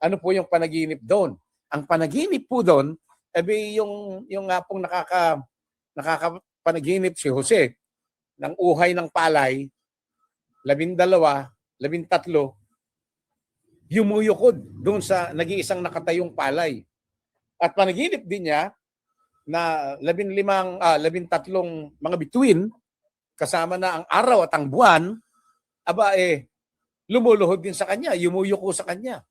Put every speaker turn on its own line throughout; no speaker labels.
Ano po yung panaginip doon? Ang panaginip po doon, yung nga pong nakakapanaginip si Jose ng uhay ng palay, 12, 13, yumuyukod doon sa nag-iisang nakatayong palay. At panaginip din niya na 13 mga bituin, kasama na ang araw at ang buwan, lumuluhod din sa kanya, yumuyuko sa kanya.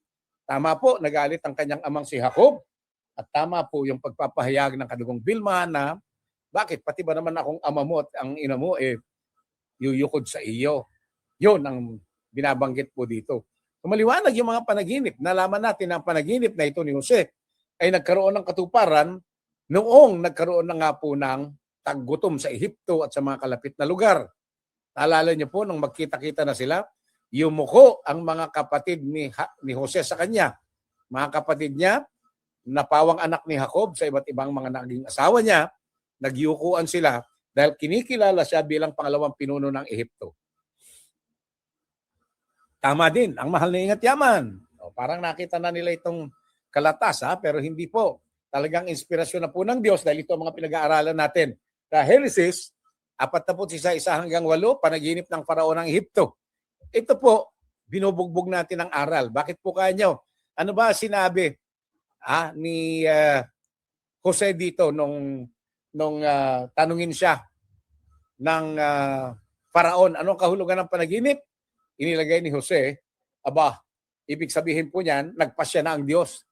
Tama po, nagalit ang kanyang amang si Jacob. At tama po yung pagpapahayag ng kadugong Vilma na bakit pati ba naman akong ama mo at ang ina mo yuyukod sa iyo. Yun ang binabanggit po dito. Maliwanag yung mga panaginip. Nalaman natin na ang panaginip na ito ni Jose ay nagkaroon ng katuparan noong nagkaroon na nga po ng taggutom sa Ehipto at sa mga kalapit na lugar. Naalala niyo po nung magkita-kita na sila, yumuko ang mga kapatid ni Jose sa kanya. Mga kapatid niya, napawang anak ni Jacob sa iba't ibang mga naging asawa niya, nagyukuan sila dahil kinikilala siya bilang pangalawang pinuno ng Ehipto. Tama din, ang mahal na ingat yaman. Parang nakita na nila itong kalatas, pero hindi po. Talagang inspirasyon na po ng Diyos dahil ito ang mga pinag-aaralan natin. Sa Genesis, 41, 1 hanggang 8, panaginip ng Faraon ng Ehipto. Ito po, binubugbog natin ang aral. Bakit po kanyo? Ano ba sinabi ni Jose dito nung tanungin siya ng Faraon? Anong kahulugan ng panaginip? Inilagay ni Jose, ibig sabihin po niyan, nagpasya na ang Diyos.